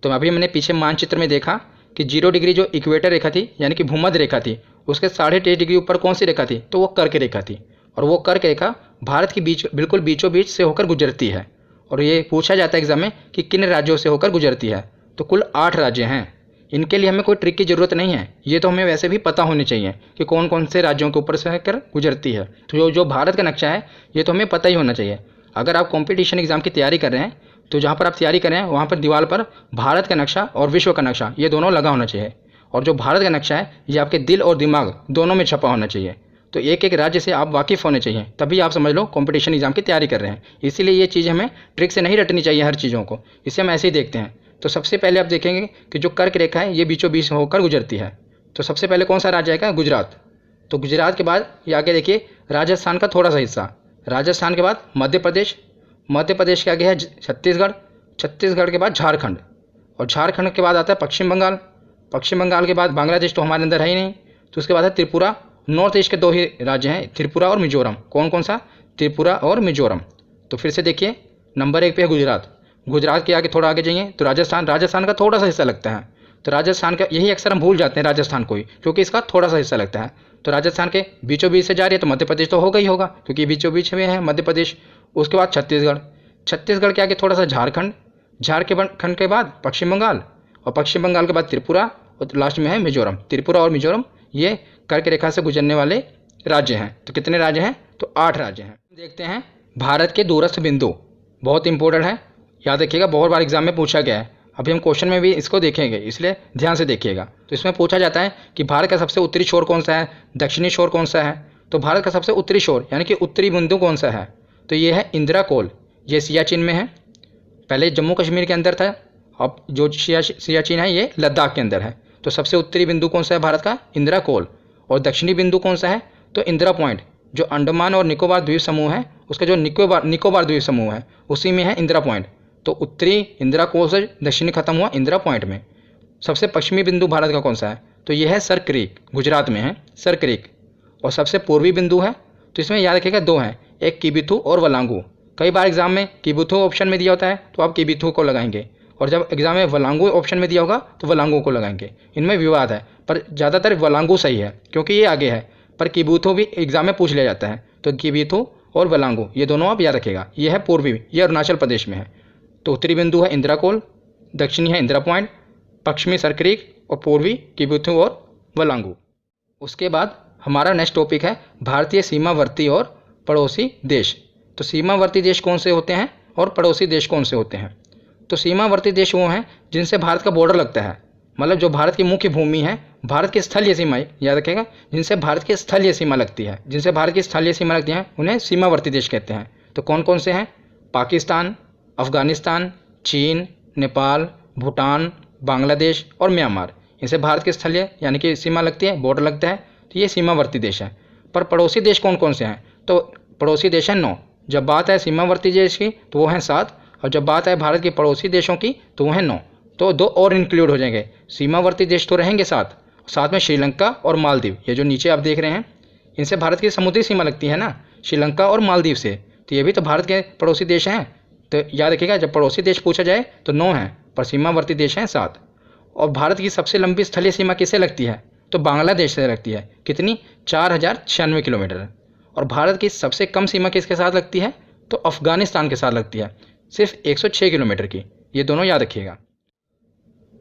तो अभी हमने पीछे मानचित्र में देखा कि 0 डिग्री जो इक्वेटर रेखा थी, यानी कि भूमध्य रेखा थी, उसके 23.5 डिग्री ऊपर कौन सी रेखा थी, तो वो कर्क रेखा थी। और वो कर्क रेखा भारत की बिल्कुल बीचों बीच से होकर गुजरती है। और ये पूछा जाता है एग्जाम में कि किन राज्यों से होकर गुजरती है। तो कुल 8 राज्य हैं। इनके लिए हमें कोई ट्रिक की ज़रूरत नहीं है, ये तो हमें वैसे भी पता होनी चाहिए कि कौन कौन से राज्यों के ऊपर से होकर गुजरती है। तो जो भारत का नक्शा है, ये तो हमें पता ही होना चाहिए। अगर आप कॉम्पिटिशन एग्जाम की तैयारी कर रहे हैं, तो जहाँ पर आप तैयारी कर रहे हैं वहाँ पर दीवार पर भारत का नक्शा और विश्व का नक्शा, ये दोनों लगा होना चाहिए। और जो भारत का नक्शा है, ये आपके दिल और दिमाग दोनों में छपा होना चाहिए। तो एक एक राज्य से आप वाकिफ़ होने चाहिए, तभी आप समझ लो कॉम्पिटिशन एग्जाम की तैयारी कर रहे हैं। इसीलिए ये चीज़ हमें ट्रिक से नहीं रटनी चाहिए हर चीज़ों को, इसे हम ऐसे ही देखते हैं। तो सबसे पहले आप देखेंगे कि जो कर्क रेखा है, ये बीचों बीच होकर गुजरती है। तो सबसे पहले कौन सा राज्य आएगा, गुजरात। तो गुजरात के बाद ये आगे देखिए राजस्थान का थोड़ा सा हिस्सा, राजस्थान के बाद मध्य प्रदेश, मध्य प्रदेश के आगे है छत्तीसगढ़, छत्तीसगढ़ के बाद झारखंड, और झारखंड के बाद आता है पश्चिम बंगाल, पश्चिम बंगाल के बाद बांग्लादेश तो हमारे अंदर है ही नहीं। तो उसके बाद है त्रिपुरा। नॉर्थ ईस्ट के 2 ही राज्य हैं, त्रिपुरा और मिजोरम। कौन कौन सा, त्रिपुरा और मिजोरम। तो फिर से देखिए, नंबर 1 पे है गुजरात। गुजरात के आगे थोड़ा आगे जाइए तो राजस्थान, राजस्थान का थोड़ा सा हिस्सा लगता है। तो राजस्थान का यही अक्सर हम भूल जाते हैं राजस्थान को ही, क्योंकि इसका थोड़ा सा हिस्सा लगता है। तो राजस्थान के बीचों बीच से जा रही है तो मध्य प्रदेश तो होगा ही होगा, क्योंकि बीचों बीच में है मध्य प्रदेश। उसके बाद छत्तीसगढ़, छत्तीसगढ़ के आगे थोड़ा सा झारखंड, झारखंड के बाद पश्चिम बंगाल, और पश्चिम बंगाल के बाद त्रिपुरा, और लास्ट में है मिजोरम। त्रिपुरा और मिजोरम ये कर्क रेखा से गुजरने वाले राज्य हैं। तो कितने राज्य हैं? तो 8 राज्य हैं। देखते हैं भारत के दूरस्थ बिंदु, बहुत इंपॉर्टेंट है, याद रखिएगा, बहुत बार एग्जाम में पूछा गया है। अभी हम क्वेश्चन में भी इसको देखेंगे, इसलिए ध्यान से देखिएगा। तो इसमें पूछा जाता है कि भारत का सबसे उत्तरी छोर कौन सा है, दक्षिणी छोर कौन सा है। तो भारत का सबसे उत्तरी छोर यानी कि उत्तरी बिंदु कौन सा है? तो ये है इंदिरा कोल, ये सियाचिन में है। पहले जम्मू कश्मीर के अंदर था, अब जो सियाचिन है ये लद्दाख के अंदर है। तो सबसे उत्तरी बिंदु कौन सा है भारत का? इंदिरा कोल। और दक्षिणी बिंदु कौन सा है? तो इंदिरा पॉइंट, जो अंडमान और निकोबार द्वीप समूह है, उसका जो निकोबार द्वीप समूह है उसी में है इंदिरा पॉइंट। तो उत्तरी इंदिरा कोल से दक्षिणी खत्म हुआ इंदिरा पॉइंट में। सबसे पश्चिमी बिंदु भारत का कौन सा है? तो यह है सर क्रीक, गुजरात में है सर क्रीक। और सबसे पूर्वी बिंदु है, तो इसमें याद रखिएगा 2 हैं, एक किबिथु और वलांगू। कई बार एग्जाम में किबिथु ऑप्शन में दिया होता है तो आप किबिथु को लगाएंगे, और जब एग्जाम में वलांगू ऑप्शन में दिया होगा तो वलांगू को लगाएंगे। इनमें विवाद है, पर ज़्यादातर वलांगू सही है क्योंकि ये आगे है, पर किबिथु भी एग्जाम में पूछ लिया जाता है। तो किबिथु और वलांगू ये दोनों आप याद रखिएगा। ये है पूर्वी, ये अरुणाचल प्रदेश में है। तो उत्तरी बिंदु है इंदिरा कोल, दक्षिणी है इंदिरा पॉइंट, पश्चिमी सर क्रीक, और पूर्वी किबिथु और वलांगू। उसके बाद हमारा नेक्स्ट टॉपिक है भारतीय सीमावर्ती और पड़ोसी देश। तो सीमावर्ती देश कौन से होते हैं और पड़ोसी देश कौन से होते हैं? तो सीमावर्ती देश वो हैं जिनसे भारत का बॉर्डर लगता है, मतलब जो भारत की मुख्य भूमि है, भारत की स्थलीय सीमा, याद रखेगा, जिनसे भारत की स्थलीय सीमा लगती है, जिनसे भारत की स्थलीय सीमा लगती है उन्हें सीमावर्ती देश कहते हैं। तो कौन कौन से हैं? पाकिस्तान, अफगानिस्तान, चीन, नेपाल, भूटान, बांग्लादेश और म्यांमार। इनसे भारत की स्थलीय यानी कि सीमा लगती है, बॉर्डर लगता है, तो ये सीमावर्ती देश है। पर पड़ोसी देश कौन कौन से हैं? तो पड़ोसी देश हैं 9। जब बात है सीमावर्ती देश की तो वो हैं 7, और जब बात है भारत के पड़ोसी देशों की तो वो हैं 9। तो 2 और इंक्लूड हो जाएंगे। सीमावर्ती देश तो रहेंगे 7, साथ में श्रीलंका और मालदीव, ये जो नीचे आप देख रहे हैं, इनसे भारत की समुद्री सीमा लगती है ना, श्रीलंका और मालदीव से, तो ये भी तो भारत के पड़ोसी देश हैं। तो याद रखिएगा, जब पड़ोसी देश पूछा जाए तो 9 हैं, पर सीमावर्ती देश हैं 7। और भारत की सबसे लंबी स्थलीय सीमा किससे लगती है? तो बांग्लादेश से लगती है। कितनी? 4096 किलोमीटर। और भारत की सबसे कम सीमा किसके साथ लगती है? तो अफगानिस्तान के साथ लगती है, सिर्फ 106 किलोमीटर की। ये दोनों याद रखिएगा।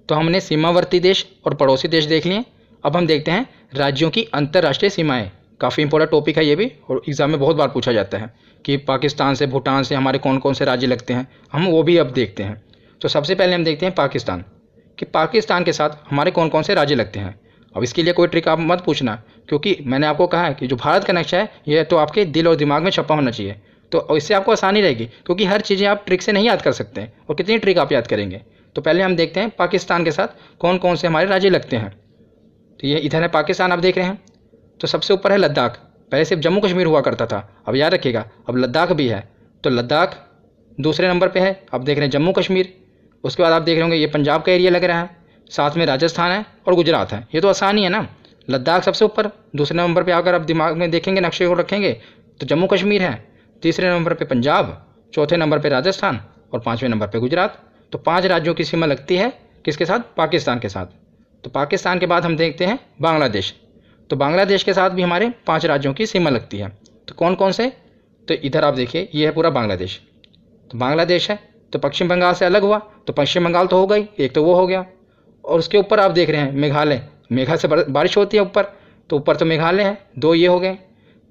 तो हमने सीमावर्ती देश और पड़ोसी देश देख लिए। अब हम देखते हैं राज्यों की अंतर्राष्ट्रीय सीमाएं। काफ़ी इंपॉर्टेंट टॉपिक है ये भी, और एग्जाम में बहुत बार पूछा जाता है कि पाकिस्तान से, भूटान से हमारे कौन कौन से राज्य लगते हैं, हम वो भी अब देखते हैं। तो सबसे पहले हम देखते हैं पाकिस्तान, कि पाकिस्तान के साथ हमारे कौन कौन से राज्य लगते हैं। अब इसके लिए कोई ट्रिक आप मत पूछना, क्योंकि मैंने आपको कहा है कि जो भारत का नक्शा है ये तो आपके दिल और दिमाग में छपा होना चाहिए, तो इससे आपको आसानी रहेगी, क्योंकि हर चीज़ें आप ट्रिक से नहीं याद कर सकते हैं, और कितनी ट्रिक आप याद करेंगे। तो पहले हम देखते हैं पाकिस्तान के साथ कौन कौन से हमारे राज्य लगते हैं। तो ये इधर है पाकिस्तान, आप देख रहे हैं। तो सबसे ऊपर है लद्दाख, पहले सिर्फ जम्मू कश्मीर हुआ करता था, अब याद रखिएगा अब लद्दाख भी है। तो लद्दाख दूसरे नंबर पे है, अब देख रहे हैं जम्मू कश्मीर। उसके बाद आप देख रहे होंगे ये पंजाब का एरिया लग रहा है, साथ में राजस्थान है और गुजरात है। ये तो आसानी है ना। लद्दाख सबसे ऊपर, दूसरे नंबर पे अगर आप दिमाग में देखेंगे, नक्शे को रखेंगे, तो जम्मू कश्मीर है, तीसरे नंबर पे पंजाब, चौथे नंबर पे राजस्थान और 5वें नंबर पे गुजरात। तो 5 राज्यों की सीमा लगती है किसके साथ? पाकिस्तान के साथ। तो पाकिस्तान के बाद हम देखते हैं बांग्लादेश। तो बांग्लादेश के साथ भी हमारे 5 राज्यों की सीमा लगती है। तो कौन कौन से? तो इधर आप देखिए, ये है पूरा बांग्लादेश। तो बांग्लादेश है, तो पश्चिम बंगाल से अलग हुआ, तो पश्चिम बंगाल तो हो गई, एक तो वो हो गया। और उसके ऊपर आप देख रहे हैं मेघालय, मेघा से बारिश होती है ऊपर, तो ऊपर तो मेघालय है, 2 ये हो गए।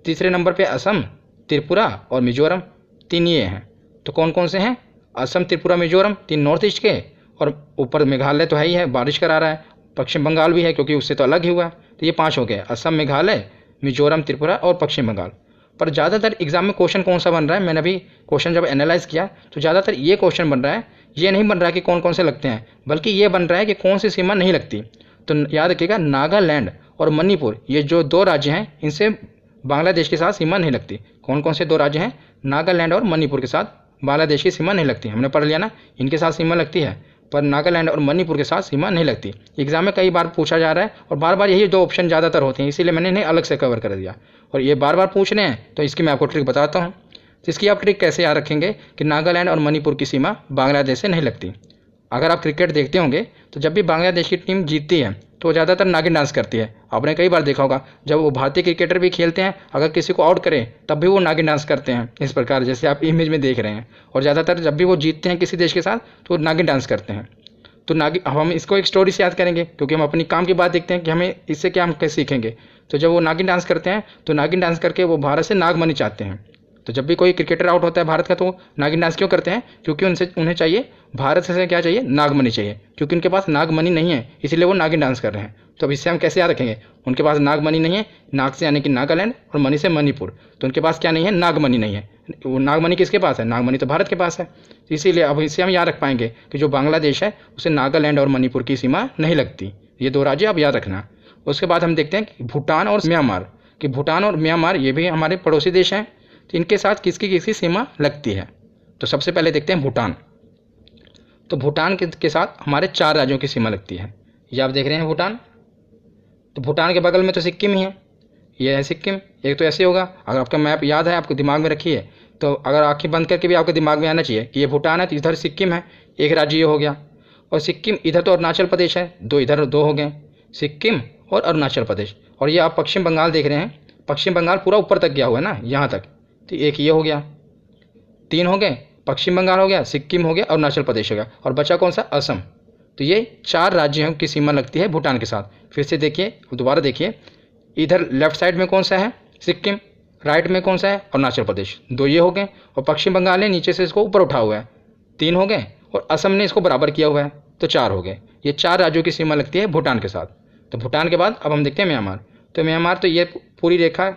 तीसरे नंबर पे असम, त्रिपुरा और मिजोरम, 3 ये हैं। तो कौन कौन से हैं? असम, त्रिपुरा, मिजोरम, 3 नॉर्थ ईस्ट के, और ऊपर मेघालय तो है ही है, बारिश करा रहा है। पश्चिम बंगाल भी है क्योंकि उससे तो अलग ही हुआ है। तो ये 5 हो गए, असम, मेघालय, मिजोरम, त्रिपुरा और पश्चिम बंगाल। पर ज़्यादातर एग्जाम में क्वेश्चन कौन सा बन रहा है, मैंने अभी क्वेश्चन जब एनालाइज किया तो ज़्यादातर ये क्वेश्चन बन रहा है, ये नहीं बन रहा है कि कौन कौन से लगते हैं, बल्कि ये बन रहा है कि कौन सी सीमा नहीं लगती। तो याद रखिएगा, नागालैंड और मणिपुर, ये जो 2 राज्य हैं, इनसे बांग्लादेश के साथ सीमा नहीं लगती। कौन कौन से 2 राज्य हैं? नागालैंड और मणिपुर के साथ बांग्लादेश की सीमा नहीं लगती। हमने पढ़ लिया ना, इनके साथ सीमा लगती है, पर नागालैंड और मणिपुर के साथ सीमा नहीं लगती। एग्जाम में कई बार पूछा जा रहा है, और बार बार यही 2 ऑप्शन ज़्यादातर होते हैं, इसीलिए मैंने इन्हें अलग से कवर कर दिया। और ये बार बार पूछ रहे हैं तो इसकी मैं आपको ट्रिक बताता हूँ। तो इसकी आप ट्रिक कैसे याद रखेंगे कि नागालैंड और मणिपुर की सीमा बांग्लादेश से नहीं लगती। अगर आप क्रिकेट देखते होंगे तो जब भी बांग्लादेश की टीम जीतती है तो वो ज़्यादातर नागिन डांस करती है। आपने कई बार देखा होगा जब वो भारतीय क्रिकेटर भी खेलते हैं, अगर किसी को आउट करें तब भी वो नागिन डांस करते हैं, इस प्रकार जैसे आप इमेज में देख रहे हैं। और ज़्यादातर जब भी वो जीतते हैं किसी देश के साथ तो वो नागिन डांस करते हैं। तो हम इसको एक स्टोरी से याद करेंगे, क्योंकि हम अपनी काम की बात देखते हैं कि हमें इससे क्या हम कैसे सीखेंगे। तो जब वो नागिन डांस करते हैं तो नागिन डांस करके वो भारत से नागमणि चाहते हैं। तो जब भी कोई क्रिकेटर आउट होता है भारत का तो नागिन डांस क्यों करते हैं? क्योंकि उन्हें चाहिए, भारत से क्या चाहिए? नागमणि चाहिए। क्योंकि उनके पास नागमणि नहीं है इसीलिए वो नागिन डांस कर रहे हैं। तो अब इससे हम कैसे याद रखेंगे? उनके पास नागमणि नहीं है, नाग से यानी कि नागालैंड और मणि से मणिपुर, तो उनके पास क्या नहीं है? नागमणि नहीं है। वो नागमणि किसके पास है? नागमणि तो भारत के पास है। तो इसीलिए अब इससे हम याद रख पाएंगे कि जो बांग्लादेश है उसे नागालैंड और मणिपुर की सीमा नहीं लगती। ये 2 राज्य आप याद रखना। उसके बाद हम देखते हैं कि भूटान और म्यांमार, कि भूटान और म्यांमार ये भी हमारे पड़ोसी देश हैं। तो इनके साथ किसकी सीमा लगती है? तो सबसे पहले देखते हैं भूटान। तो भूटान के साथ हमारे 4 राज्यों की सीमा लगती है। ये आप देख रहे हैं भूटान। तो भूटान के बगल में तो सिक्किम ही है, ये है सिक्किम। एक तो ऐसे होगा, अगर आपका मैप याद है आपको दिमाग में रखिए, तो अगर आंखें बंद करके भी आपके दिमाग में आना चाहिए कि ये भूटान है तो इधर सिक्किम है, एक राज्य ये हो गया। और सिक्किम इधर तो अरुणाचल प्रदेश है, 2 इधर 2 हो गए, सिक्किम और अरुणाचल प्रदेश। और ये आप पश्चिम बंगाल देख रहे हैं, पश्चिम बंगाल पूरा ऊपर तक गया हुआ है ना, यहाँ तक। तो एक ये हो गया, 3 हो गए, पश्चिम बंगाल हो गया, सिक्किम हो गया, अरुणाचल प्रदेश हो गया, और बचा कौन सा? असम। तो ये 4 राज्यों की सीमा लगती है भूटान के साथ। फिर से देखिए, दोबारा देखिए, इधर लेफ्ट साइड में कौन सा है? सिक्किम। राइट में कौन सा है? अरुणाचल प्रदेश। 2 ये हो गए, और पश्चिम बंगाल ने नीचे से इसको ऊपर उठा हुआ है, 3 हो गए, और असम ने इसको बराबर किया हुआ है, तो 4 हो गए। ये 4 राज्यों की सीमा लगती है भूटान के साथ। तो भूटान के बाद अब हम देखते हैं म्यांमार। तो म्यांमार तो ये पूरी रेखा,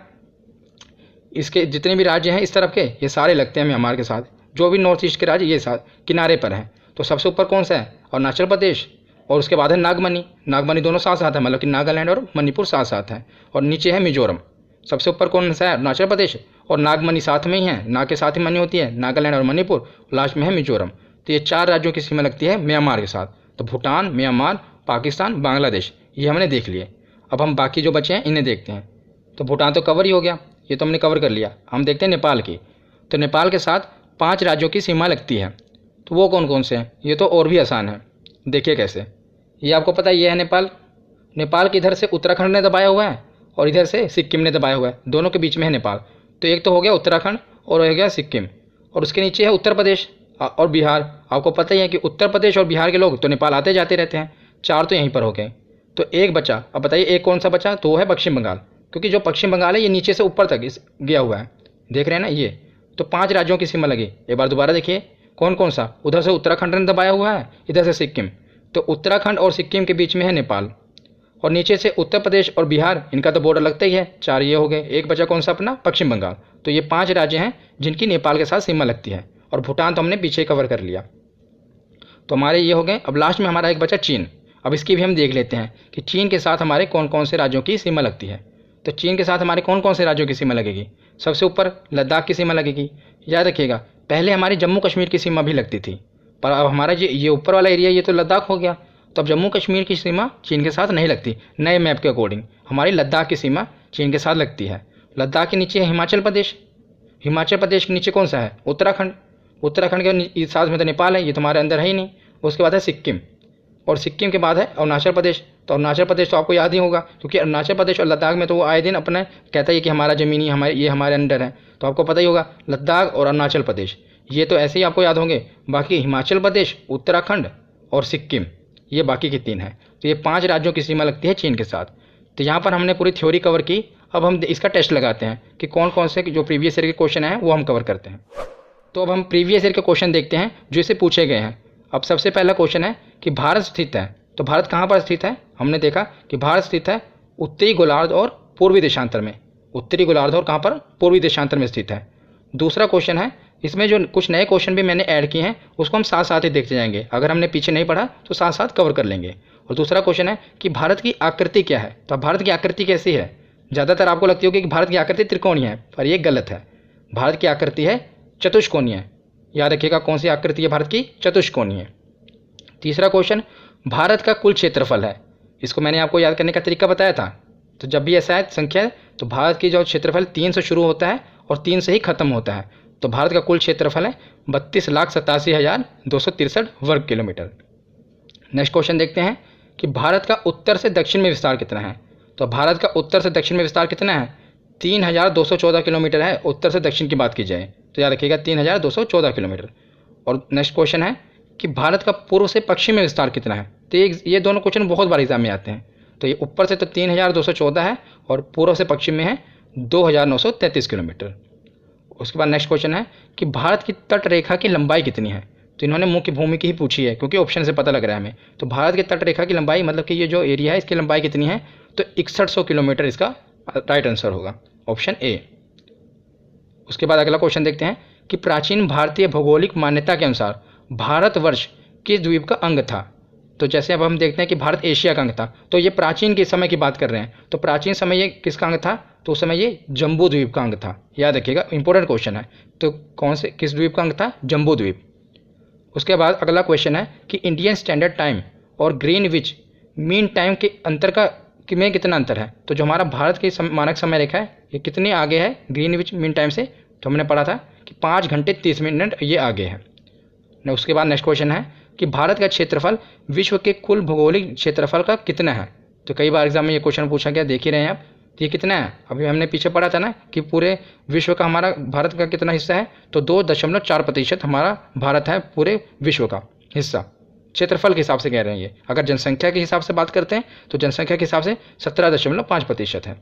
इसके जितने भी राज्य हैं इस तरफ के, ये सारे लगते हैं म्यांमार के साथ। जो भी नॉर्थ ईस्ट के राज्य ये साथ किनारे पर हैं। तो सबसे ऊपर कौन सा है? अरुणाचल प्रदेश, और उसके बाद है नागमणि। नागमणि दोनों साथ साथ है, मतलब कि नागालैंड और मणिपुर साथ साथ हैं। और नीचे है मिजोरम। सबसे ऊपर कौन सा है? अरुणाचल प्रदेश, और नागमणि साथ में ही है, नाग के साथ ही मणि होती है, नागालैंड और मणिपुर। लास्ट में है मिजोरम। तो ये 4 राज्यों की सीमा लगती है म्यांमार के साथ। तो भूटान, म्यांमार, पाकिस्तान, बांग्लादेश, ये हमने देख लिए। अब हम बाकी जो बचे हैं इन्हें देखते हैं। तो भूटान तो कवर ही हो गया, ये तो हमने कवर कर लिया। हम देखते हैं नेपाल की। तो नेपाल के साथ 5 राज्यों की सीमा लगती है। तो वो कौन कौन से हैं? ये तो और भी आसान है, देखिए कैसे। ये आपको पता है, ये है नेपाल। नेपाल के इधर से उत्तराखंड ने दबाया हुआ है और इधर से सिक्किम ने दबाया हुआ है, दोनों के बीच में है नेपाल। तो एक तो हो गया उत्तराखंड और हो गया सिक्किम, और उसके नीचे है उत्तर प्रदेश और बिहार। आपको पता ही है कि उत्तर प्रदेश और बिहार के लोग तो नेपाल आते जाते रहते हैं। 4 तो यहीं पर हो गए। तो एक बचा, अब बताइए एक कौन सा बचा? तो वो है पश्चिम बंगाल, क्योंकि जो पश्चिम बंगाल है ये नीचे से ऊपर तक गया हुआ है, देख रहे हैं ना ये। तो 5 राज्यों की सीमा लगी। एक बार दोबारा देखिए, कौन कौन सा? उधर से उत्तराखंड ने दबाया हुआ है, इधर से सिक्किम। तो उत्तराखंड और सिक्किम के बीच में है नेपाल, और नीचे से उत्तर प्रदेश और बिहार, इनका तो बॉर्डर लगता ही है। 4 ये हो गए। एक बचा कौन सा? अपना पश्चिम बंगाल। तो ये 5 राज्य हैं जिनकी नेपाल के साथ सीमा लगती है, और भूटान तो हमने पीछे कवर कर लिया। तो हमारे ये हो गए। अब लास्ट में हमारा एक बचा चीन। अब इसकी भी हम देख लेते हैं कि चीन के साथ हमारे कौन कौन से राज्यों की सीमा लगती है। तो चीन के साथ हमारे कौन कौन से राज्यों की सीमा लगेगी? सबसे ऊपर लद्दाख की सीमा लगेगी। याद रखिएगा, पहले हमारी जम्मू कश्मीर की सीमा भी लगती थी, पर अब हमारा ये ऊपर वाला एरिया ये तो लद्दाख हो गया। तो अब जम्मू कश्मीर की सीमा चीन के साथ नहीं लगती। नए मैप के अकॉर्डिंग हमारी लद्दाख की सीमा चीन के साथ लगती है। लद्दाख के नीचे है हिमाचल प्रदेश। हिमाचल प्रदेश के नीचे कौन सा है? उत्तराखंड। उत्तराखंड के साथ में तो नेपाल है, ये तुम्हारे अंदर है ही नहीं। उसके बाद है सिक्किम, और सिक्किम के बाद है अरुणाचल प्रदेश। तो अरुणाचल प्रदेश तो आपको याद ही होगा, क्योंकि अरुणाचल प्रदेश और लद्दाख में तो वो आए दिन अपना कहता है कि हमारा ज़मीनी ये हमारे अंडर है। तो आपको पता ही होगा लद्दाख और अरुणाचल प्रदेश ये तो ऐसे ही आपको याद होंगे। बाकी हिमाचल प्रदेश, उत्तराखंड और सिक्किम, ये बाकी की 3 हैं। तो ये 5 राज्यों की सीमा लगती है चीन के साथ। तो यहाँ पर हमने पूरी थ्योरी कवर की। अब हम इसका टेस्ट लगाते हैं कि कौन कौन से जो प्रीवियस ईयर के क्वेश्चन हैं वो हम कवर करते हैं। तो अब हम प्रीवियस ईयर के क्वेश्चन देखते हैं जो इसे पूछे गए हैं। अब सबसे पहला क्वेश्चन है कि भारत स्थित है, तो भारत कहाँ पर स्थित है? हमने देखा कि भारत स्थित है उत्तरी गोलार्ध और पूर्वी देशांतर में। उत्तरी गोलार्ध और कहाँ पर? पूर्वी देशांतर में स्थित है। दूसरा क्वेश्चन है, इसमें जो कुछ नए क्वेश्चन भी मैंने ऐड किए हैं उसको हम साथ साथ ही देखते जाएंगे। अगर हमने पीछे नहीं पढ़ा तो साथ साथ कवर कर लेंगे। और दूसरा क्वेश्चन है कि भारत की आकृति क्या है? तो भारत की आकृति कैसी है? ज़्यादातर आपको लगती होगी कि भारत की आकृति त्रिकोणीय है, पर यह गलत है। भारत की आकृति है चतुष्कोणीय। याद रखिएगा कौन सी आकृति है भारत की? चतुष्कोणीय। तीसरा क्वेश्चन, भारत का कुल क्षेत्रफल है। इसको मैंने आपको याद करने का तरीका बताया था। तो जब भी ऐसा है संख्या है तो भारत की जो क्षेत्रफल 3 से शुरू होता है और 3 से ही खत्म होता है। तो भारत का कुल क्षेत्रफल है 32,87,263 वर्ग किलोमीटर। नेक्स्ट क्वेश्चन देखते हैं कि भारत का उत्तर से दक्षिण में विस्तार कितना है। तो भारत का उत्तर से दक्षिण में विस्तार कितना है, 3214 किलोमीटर है। उत्तर से दक्षिण की बात की जाए तो याद रखिएगा 3214 किलोमीटर। और नेक्स्ट क्वेश्चन है कि भारत का पूर्व से पश्चिम में विस्तार कितना है। तो ये दोनों क्वेश्चन बहुत बार एग्जाम में आते हैं। तो ये ऊपर से तो 3214 है और पूर्व से पश्चिम में है 2933 किलोमीटर। उसके बाद नेक्स्ट क्वेश्चन है कि भारत की तट रेखा की लंबाई कितनी है। तो इन्होंने मुख्य भूमि की ही पूछी है क्योंकि ऑप्शन से पता लग रहा है हमें। तो भारत की तट रेखा की लंबाई मतलब कि ये जो एरिया है इसकी लंबाई कितनी है, तो 6100 किलोमीटर इसका राइट आंसर होगा, ऑप्शन ए। उसके बाद अगला क्वेश्चन देखते हैं कि प्राचीन भारतीय भौगोलिक मान्यता के अनुसार भारतवर्ष किस द्वीप का अंग था। तो जैसे अब हम देखते हैं कि भारत एशिया का अंग था, तो ये प्राचीन के समय की बात कर रहे हैं। तो प्राचीन समय ये किसका अंग था, तो उस समय ये जम्बू द्वीप का अंग था। याद रखिएगा, इंपॉर्टेंट क्वेश्चन है। तो कौन से किस द्वीप का अंग था, जम्बू द्वीप। उसके बाद अगला क्वेश्चन है कि इंडियन स्टैंडर्ड टाइम और ग्रीनविच मीन टाइम के अंतर का में कितना अंतर है। तो जो हमारा भारत की मानक समय रेखा है ये कितनी आगे है ग्रीनविच मीन टाइम से, तो हमने पढ़ा था कि 5 घंटे 30 मिनट ये आगे है। उसके बाद नेक्स्ट क्वेश्चन है कि भारत का क्षेत्रफल विश्व के कुल भौगोलिक क्षेत्रफल का कितना है। तो कई बार एग्जाम में ये क्वेश्चन पूछा गया, देख ही रहे हैं आप। तो ये कितना है, अभी हमने पीछे पढ़ा था ना कि पूरे विश्व का हमारा भारत का कितना हिस्सा है, तो 2.4% हमारा भारत है पूरे विश्व का हिस्सा। क्षेत्रफल के हिसाब से कह रहे हैं ये। अगर जनसंख्या के हिसाब से बात करते हैं तो जनसंख्या के हिसाब से 17.5% है।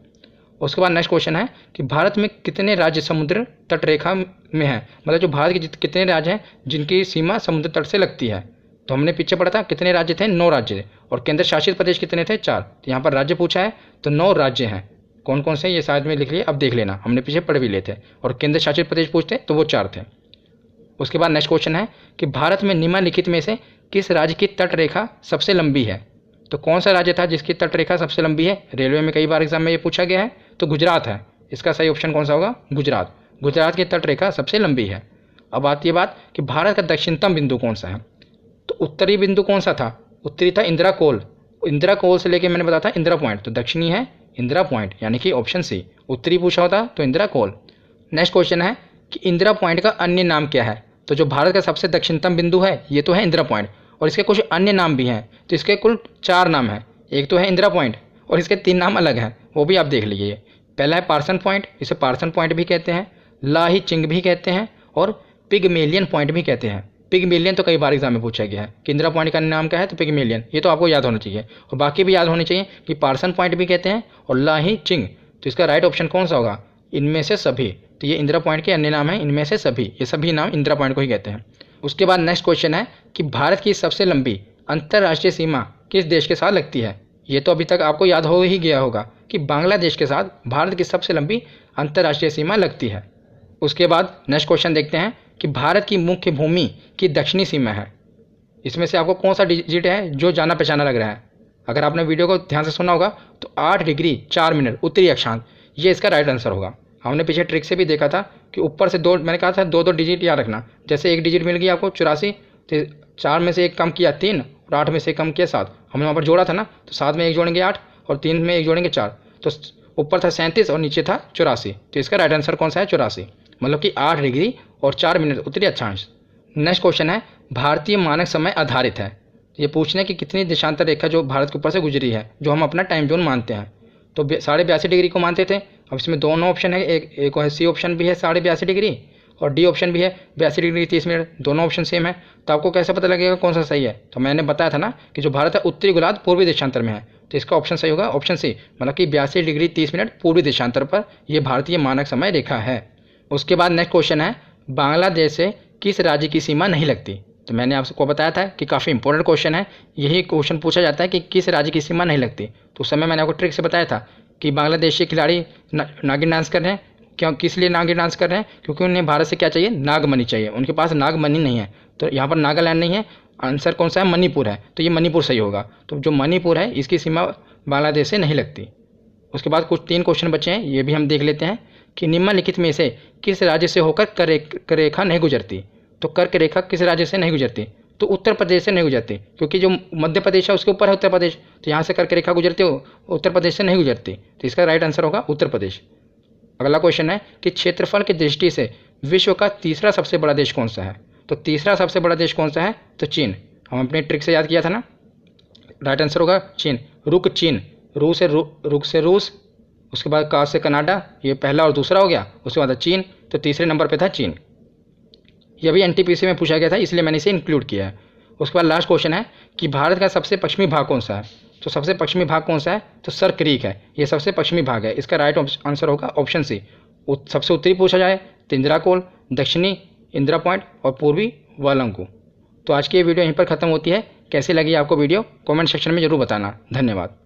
उसके बाद नेक्स्ट क्वेश्चन है कि भारत में कितने राज्य समुद्र तट रेखा में है। मतलब जो भारत के कितने राज्य हैं जिनकी सीमा समुद्र तट से लगती है। तो हमने पीछे पढ़ा था कितने राज्य थे, 9 राज्य थे। और केंद्र शासित प्रदेश कितने थे, 4। तो यहाँ पर राज्य पूछा है तो 9 राज्य हैं। कौन कौन से ये शायद में लिख लिए, अब देख लेना, हमने पीछे पढ़ भी लिए थे। और केंद्र शासित प्रदेश पूछते तो वो 4 थे। उसके बाद नेक्स्ट क्वेश्चन है कि भारत में निम्नलिखित में से किस राज्य की तट रेखा सबसे लंबी है। तो कौन सा राज्य था जिसकी तट रेखा सबसे लंबी है। रेलवे में कई बार एग्जाम में ये पूछा गया है, तो गुजरात है। इसका सही ऑप्शन कौन सा होगा, गुजरात। गुजरात की तट रेखा सबसे लंबी है। अब आती है बात कि भारत का दक्षिणतम बिंदु कौन सा है। तो उत्तरी बिंदु कौन सा था, उत्तरी था इंदिरा कोल। इंदिरा कोल से लेके मैंने बताया था इंदिरा पॉइंट, तो दक्षिणी है इंदिरा पॉइंट, यानी कि ऑप्शन सी। उत्तरी पूछा होता तो इंदिरा कोल। नेक्स्ट क्वेश्चन है कि इंदिरा पॉइंट का अन्य नाम क्या है। तो जो भारत का सबसे दक्षिणतम बिंदु है ये तो है इंदिरा पॉइंट, और इसके कुछ अन्य नाम भी हैं। तो इसके कुल 4 नाम हैं। एक तो है इंदिरा पॉइंट और इसके 3 नाम अलग हैं, वो भी आप देख लीजिए। पहला है पार्सन पॉइंट, इसे पार्सन पॉइंट भी कहते हैं, लाही चिंग भी कहते हैं, और पिगमेलियन पॉइंट भी कहते हैं। पिगमेलियन तो कई बार एग्जाम में पूछा गया है कि इंदिरा पॉइंट का नाम क्या है, तो पिगमेलियन। ये तो आपको याद होना चाहिए, और बाकी भी याद होने चाहिए कि पार्सन पॉइंट भी कहते हैं और लाही चिंग। तो इसका राइट ऑप्शन कौन सा होगा, इनमें से सभी। तो ये इंदिरा पॉइंट के अन्य नाम है, इनमें से सभी, ये सभी नाम इंदिरा पॉइंट को ही कहते हैं। उसके बाद नेक्स्ट क्वेश्चन है कि भारत की सबसे लंबी अंतर्राष्ट्रीय सीमा किस देश के साथ लगती है। ये तो अभी तक आपको याद हो ही गया होगा कि बांग्लादेश के साथ भारत की सबसे लंबी अंतर्राष्ट्रीय सीमा लगती है। उसके बाद नेक्स्ट क्वेश्चन देखते हैं कि भारत की मुख्य भूमि की दक्षिणी सीमा है। इसमें से आपको कौन सा डिजिट है जो जाना पहचाना लग रहा है। अगर आपने वीडियो को ध्यान से सुना होगा तो 8 डिग्री 4 मिनट उत्तरी अक्षांश, ये इसका राइट आंसर होगा। हमने पीछे ट्रिक से भी देखा था कि ऊपर से 2, मैंने कहा था 2 डिजिट याद रखना। जैसे एक डिजिट मिल गई आपको 84, तो 4 में से एक कम किया 3 और 8 में से एक कम किया 7। हमने वहाँ पर जोड़ा था ना, तो 7 में एक जोड़ेंगे 8 और 3 में एक जोड़ेंगे 4। तो ऊपर था 37 और नीचे था 84। तो इसका राइट आंसर कौन सा है, 84। मतलब कि 8 डिग्री और 4 मिनट उत्तरी अक्षांश। नेक्स्ट क्वेश्चन है भारतीय मानक समय आधारित है। ये पूछना है कि कितनी देशांतर रेखा जो भारत के ऊपर से गुजरी है, जो हम अपना टाइम जोन मानते हैं। तो 82.5 डिग्री को मानते थे। अब इसमें दोनों ऑप्शन है, एक सी ऑप्शन भी है 82.5 डिग्री और डी ऑप्शन भी है 82 डिग्री 30 मिनट, दोनों ऑप्शन सेम है। तो आपको कैसे पता लगेगा कौन सा सही है। तो मैंने बताया था ना कि जो भारत है उत्तरी गोलार्ध पूर्वी देशांतर में है, तो इसका ऑप्शन सही होगा ऑप्शन सी। मतलब कि 82 डिग्री 30 मिनट पूर्वी देशांतर पर यह भारतीय मानक समय रेखा है। उसके बाद नेक्स्ट क्वेश्चन है बांग्लादेश से किस राज्य की सीमा नहीं लगती। तो मैंने आपको बताया था कि काफ़ी इंपॉर्टेंट क्वेश्चन है। यही क्वेश्चन पूछा जाता है कि किस राज्य की सीमा नहीं लगती। तो उस समय मैंने आपको ट्रिक से बताया था कि बांग्लादेशी खिलाड़ी नागिन डांस कर रहे हैं। क्यों, किस लिए नागिन डांस कर रहे हैं, क्योंकि उन्हें भारत से क्या चाहिए, नागमणि चाहिए। उनके पास नागमणि नहीं है, तो यहाँ पर नागालैंड नहीं है। आंसर कौन सा है, मणिपुर है। तो ये मणिपुर सही होगा। तो जो मणिपुर है इसकी सीमा बांग्लादेश से नहीं लगती। उसके बाद कुछ 3 क्वेश्चन बचे हैं, ये भी हम देख लेते हैं कि निम्नलिखित में से किस राज्य से होकर कर्क रेखा नहीं गुजरती। तो कर्क रेखा किस राज्य से नहीं गुजरती, तो उत्तर प्रदेश से नहीं गुजरती, क्योंकि जो मध्य प्रदेश है उसके ऊपर है उत्तर प्रदेश। तो यहाँ से कर्क रेखा गुजरती हो, उत्तर प्रदेश से नहीं गुजरती। तो इसका राइट आंसर होगा उत्तर प्रदेश। अगला क्वेश्चन है कि क्षेत्रफल की दृष्टि से विश्व का तीसरा सबसे बड़ा देश कौन सा है। तो तीसरा सबसे बड़ा देश कौन सा है, तो चीन। हम अपने ट्रिक से याद किया था ना राइट आंसर होगा चीन। रुक चीन, रुक से रूस, उसके बाद का से कनाडा, ये पहला और दूसरा हो गया। उसके बाद चीन, तो तीसरे नंबर पे था चीन। यह भी एनटीपीसी में पूछा गया था, इसलिए मैंने इसे इंक्लूड किया है। उसके बाद लास्ट क्वेश्चन है कि भारत का सबसे पश्चिमी भाग कौन सा है। तो सबसे पश्चिमी भाग कौन सा है, तो सर क्रीक है, ये सबसे पश्चिमी भाग है। इसका राइट आंसर होगा ऑप्शन सी। सबसे उत्तरी पूछा जाए तिंजराकोल, दक्षिणी इंदिरा पॉइंट और पूर्वी वालंगू। तो आज की ये वीडियो यहीं पर ख़त्म होती है। कैसी लगी आपको वीडियो, कमेंट सेक्शन में ज़रूर बताना। धन्यवाद।